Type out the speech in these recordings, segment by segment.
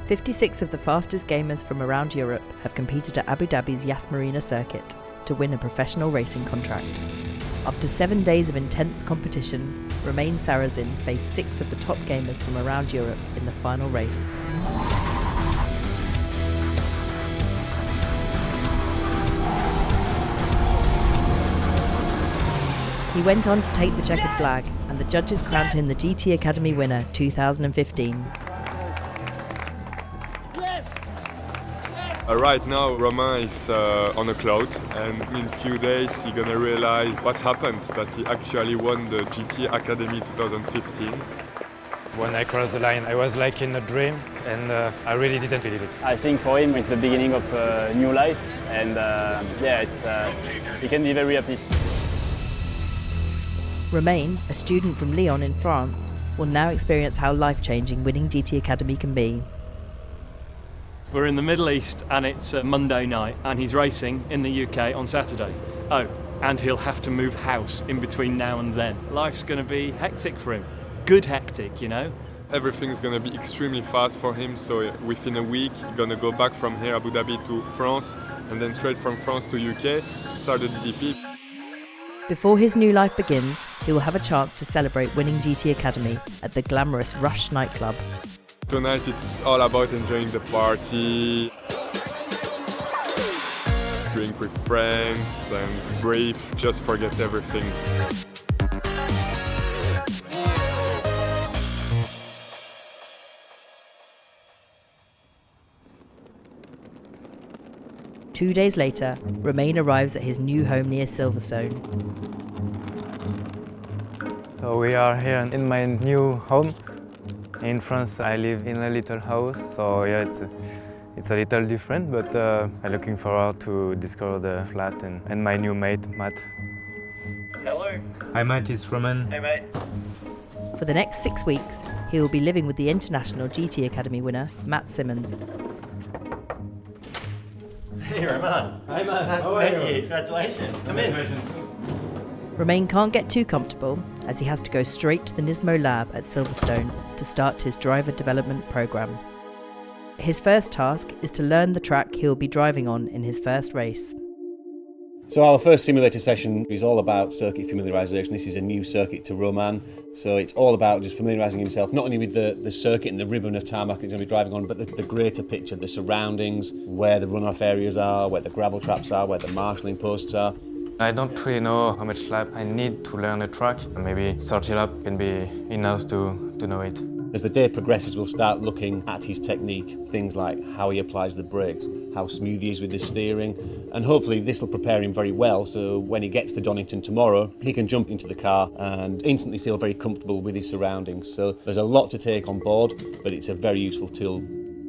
56 of the fastest gamers from around Europe have competed at Abu Dhabi's Yas Marina circuit to win a professional racing contract. After 7 days of intense competition, Romain Sarrazin faced 6 of the top gamers from around Europe in the final race. He went on to take the checkered flag, and the judges crowned him the GT Academy winner 2015. Right now, Romain is on a cloud, and in a few days he's gonna realize what happened, that he actually won the GT Academy 2015. When I crossed the line, I was like in a dream, and I really didn't believe it. I think for him it's the beginning of a new life, and he can be very happy. Romain, a student from Lyon in France, will now experience how life-changing winning GT Academy can be. We're in the Middle East and it's Monday night and he's racing in the UK on Saturday. Oh, and he'll have to move house in between now and then. Life's going to be hectic for him. Good hectic, you know. Everything's going to be extremely fast for him, so within a week he's going to go back from here, Abu Dhabi, to France, and then straight from France to UK to start the DDP. Before his new life begins, he will have a chance to celebrate winning GT Academy at the glamorous Rush nightclub. Tonight it's all about enjoying the party, drink with friends and breathe, just forget everything. Two days later, Romain arrives at his new home near Silverstone. So we are here in my new home. In France, I live in a little house, so yeah, it's a little different, but I'm looking forward to discover the flat and my new mate, Matt. Hello. Hi Matt, it's Romain. Hey mate. For the next 6 weeks, he will be living with the International GT Academy winner, Matt Simmons. Hey Romain. Hi man. Nice to meet you. Congratulations. Come in. Romain can't get too comfortable, as he has to go straight to the NISMO lab at Silverstone to start his driver development programme. His first task is to learn the track he'll be driving on in his first race. So our first simulator session is all about circuit familiarisation. This is a new circuit to Romain, so it's all about just familiarising himself, not only with the circuit and the ribbon of tarmac that he's going to be driving on, but the greater picture, the surroundings, where the runoff areas are, where the gravel traps are, where the marshalling posts are. I don't really know how much lap I need to learn the track. Maybe 30 laps can be enough to know it. As the day progresses, we'll start looking at his technique, things like how he applies the brakes, how smooth he is with the steering, and hopefully this will prepare him very well, so when he gets to Donington tomorrow, he can jump into the car and instantly feel very comfortable with his surroundings. So there's a lot to take on board, but it's a very useful tool.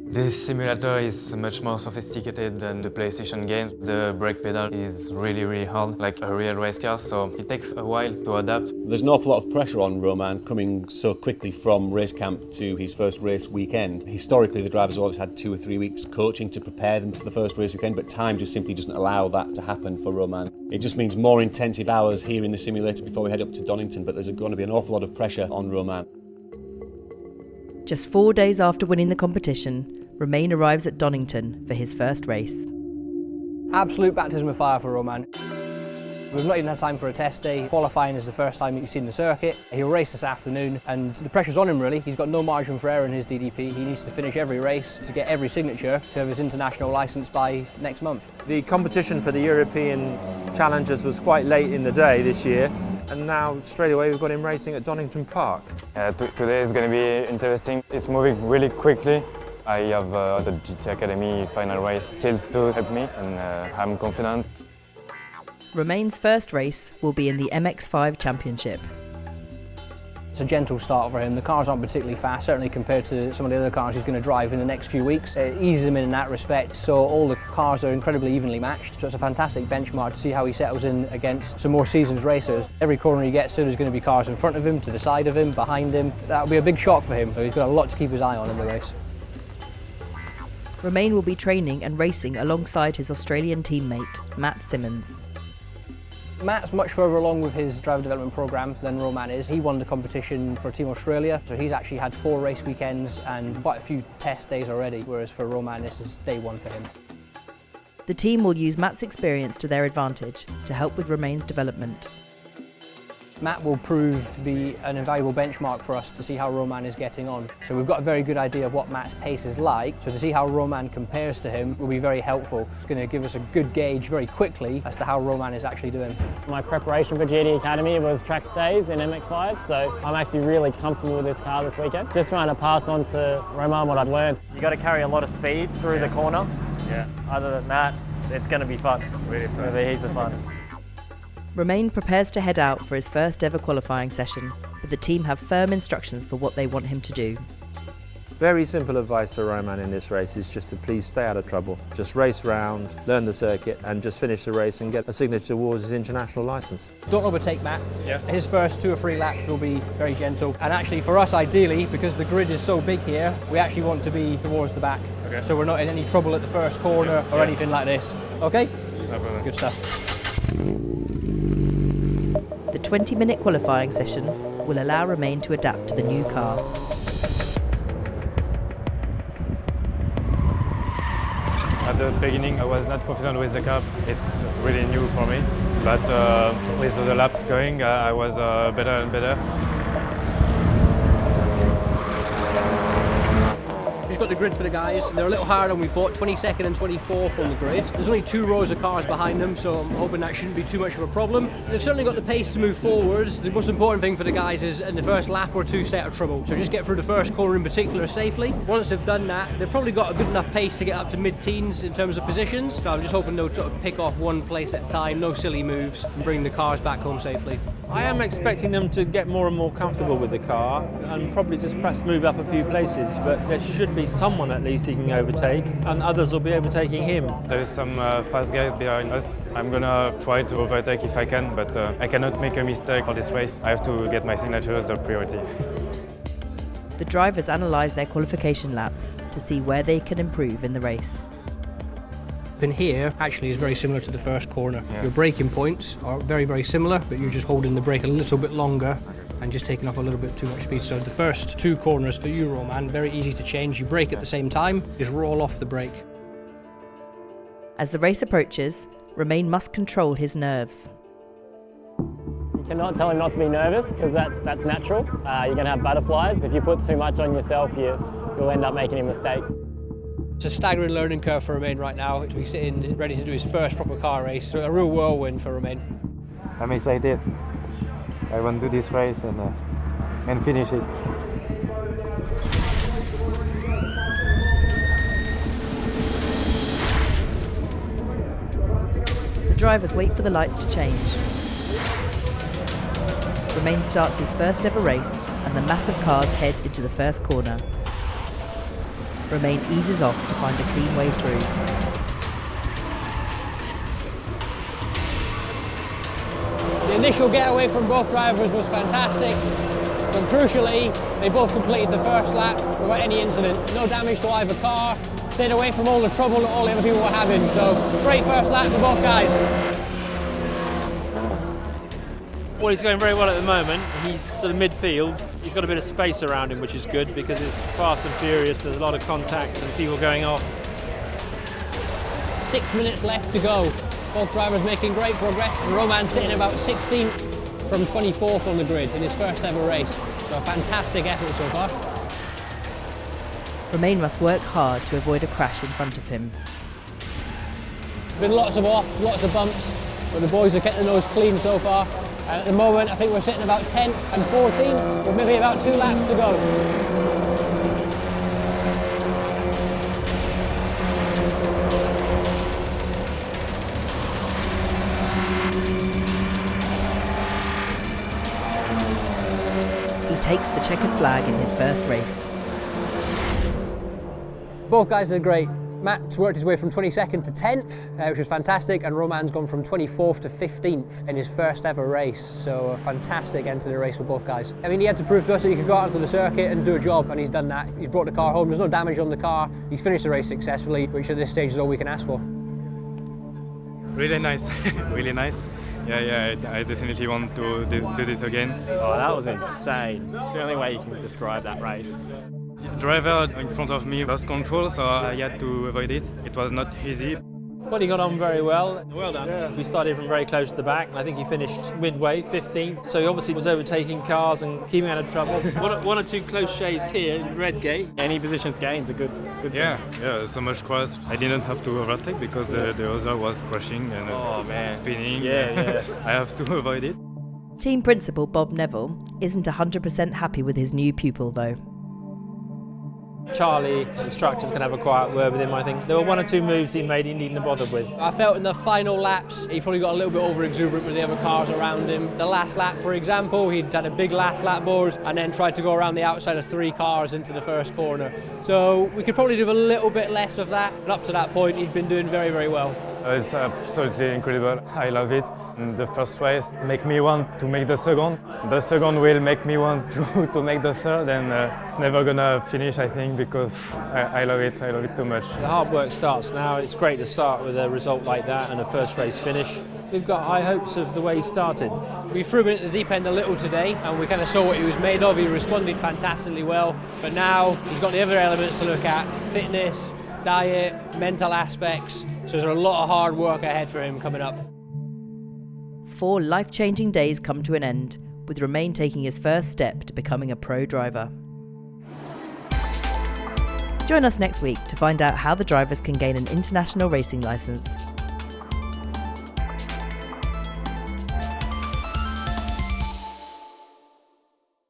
This simulator is much more sophisticated than the PlayStation game. The brake pedal is really hard, like a real race car, so it takes a while to adapt. There's an awful lot of pressure on Romain coming so quickly from race camp to his first race weekend. Historically, the drivers always had 2 or 3 weeks coaching to prepare them for the first race weekend, but time just simply doesn't allow that to happen for Romain. It just means more intensive hours here in the simulator before we head up to Donington, but there's going to be an awful lot of pressure on Romain. Just 4 days after winning the competition, Romain arrives at Donington for his first race. Absolute baptism of fire for Romain. We've not even had time for a test day. Qualifying is the first time he's seen the circuit. He'll race this afternoon and the pressure's on him really. He's got no margin for error in his DDP. He needs to finish every race to get every signature to have his international licence by next month. The competition for the European Challengers was quite late in the day this year, and now straight away we've got him racing at Donington Park. Today is going to be interesting. It's moving really quickly. I have the GT Academy final race skills to help me, and I'm confident. Romain's first race will be in the MX-5 Championship. It's a gentle start for him. The cars aren't particularly fast, certainly compared to some of the other cars he's going to drive in the next few weeks. It eases him in that respect, so all the cars are incredibly evenly matched. So it's a fantastic benchmark to see how he settles in against some more seasoned racers. Every corner he gets to, there's going to be cars in front of him, to the side of him, behind him. That'll be a big shock for him, so he's got a lot to keep his eye on in the race. Romain will be training and racing alongside his Australian teammate, Matt Simmons. Matt's much further along with his driver development programme than Roman is. He won the competition for Team Australia, so he's actually had 4 race weekends and quite a few test days already, whereas for Roman this is day 1 for him. The team will use Matt's experience to their advantage to help with Romain's development. Matt will prove to be an invaluable benchmark for us to see how Roman is getting on. So we've got a very good idea of what Matt's pace is like, so to see how Roman compares to him will be very helpful. It's going to give us a good gauge very quickly as to how Roman is actually doing. My preparation for GT Academy was track days in MX-5, so I'm actually really comfortable with this car this weekend. Just trying to pass on to Roman what I've learned. You got to carry a lot of speed through the corner. Yeah. Other than that, it's going to be fun. Really fun. He's the fun. Romain prepares to head out for his first ever qualifying session, but the team have firm instructions for what they want him to do. Very simple advice for Roman in this race is just to please stay out of trouble. Just race round, learn the circuit and just finish the race and get a signature towards his international licence. Don't overtake Matt. Yeah. His first 2 or 3 laps will be very gentle. And actually for us ideally, because the grid is so big here, we actually want to be towards the back. Okay. So we're not in any trouble at the first corner or anything like this. Okay? No problem. Good stuff. The 20-minute qualifying session will allow Romain to adapt to the new car. At the beginning I was not confident with the car, it's really new for me, but with the laps going I was better and better. We've got the grid for the guys. They're a little harder than we thought, 22nd and 24th on the grid. There's only 2 rows of cars behind them, so I'm hoping that shouldn't be too much of a problem. They've certainly got the pace to move forwards. The most important thing for the guys is in the first lap or 2 stay out of trouble. So just get through the first corner in particular safely. Once they've done that, they've probably got a good enough pace to get up to mid-teens in terms of positions. So I'm just hoping they'll sort of pick off one place at a time, no silly moves, and bring the cars back home safely. I am expecting them to get more and more comfortable with the car and probably just perhaps move up a few places, but there should be someone at least he can overtake and others will be overtaking him. There is some fast guys behind us. I'm gonna try to overtake if I can, but I cannot make a mistake for this race. I have to get my signature as the priority. The drivers analyse their qualification laps to see where they can improve in the race. In here actually is very similar to the first corner. Yeah. Your braking points are very, very similar, but you're just holding the brake a little bit longer and just taking off a little bit too much speed. So the first 2 corners for you, Roman, very easy to change. You brake at the same time, just roll off the brake. As the race approaches, Romain must control his nerves. You cannot tell him not to be nervous because that's natural. You're going to have butterflies. If you put too much on yourself, you'll end up making mistakes. It's a staggering learning curve for Romain right now to be sitting ready to do his first proper car race. So a real whirlwind for Romain. I'm excited. I want to do this race and finish it. The drivers wait for the lights to change. Romain starts his first ever race and the massive cars head into the first corner. Romain eases off to find a clean way through. The initial getaway from both drivers was fantastic, but crucially, they both completed the first lap without any incident. No damage to either car, stayed away from all the trouble that all the other people were having, so great first lap for both guys. Well, he's going very well at the moment. He's sort of midfield. He's got a bit of space around him, which is good because it's fast and furious. There's a lot of contact and people going off. 6 minutes left to go. Both drivers making great progress. Roman sitting about 16th from 24th on the grid in his first ever race. So a fantastic effort so far. Romain must work hard to avoid a crash in front of him. Been lots of off, lots of bumps, but the boys are keeping those clean so far. And at the moment, I think we're sitting about 10th and 14th, with maybe about 2 laps to go. He takes the checkered flag in his first race. Both guys did great. Matt's worked his way from 22nd to 10th, which was fantastic, and Roman's gone from 24th to 15th in his first ever race. So a fantastic end to the race for both guys. I mean, he had to prove to us that he could go out onto the circuit and do a job, and he's done that. He's brought the car home, there's no damage on the car. He's finished the race successfully, which at this stage is all we can ask for. Really nice, really nice. Yeah, I definitely want to do it again. Oh, that was insane. It's the only way you can describe that race. Driver in front of me lost control, so I had to avoid it. It was not easy. Well, he got on very well. Well done. Yeah. We started from very close to the back, and I think he finished midway, 15th. So he obviously was overtaking cars and keeping out of trouble. one or two close shaves here in Redgate. Any positions gained a good Yeah, so much cross. I didn't have to overtake because the other was crashing and spinning. Yeah. I have to avoid it. Team principal Bob Neville isn't 100% happy with his new pupil though. Charlie, the instructor's going to have a quiet word with him, I think. There were one or two moves he made he needn't have bothered with. I felt in the final laps he probably got a little bit over exuberant with the other cars around him. The last lap, for example, he'd had a big last lap board and then tried to go around the outside of 3 cars into the first corner. So we could probably do a little bit less of that. And up to that point he'd been doing very, very well. It's absolutely incredible. I love it. And the first race make me want to make the second. The second will make me want to make the third, and it's never gonna finish, I think, because I love it. I love it too much. The hard work starts now. It's great to start with a result like that and a first race finish. We've got high hopes of the way he started. We threw him at the deep end a little today, and we kind of saw what he was made of. He responded fantastically well, but now he's got the other elements to look at: fitness, diet, mental aspects. So there's a lot of hard work ahead for him coming up. 4 life-changing days come to an end, with Romain taking his first step to becoming a pro driver. Join us next week to find out how the drivers can gain an international racing licence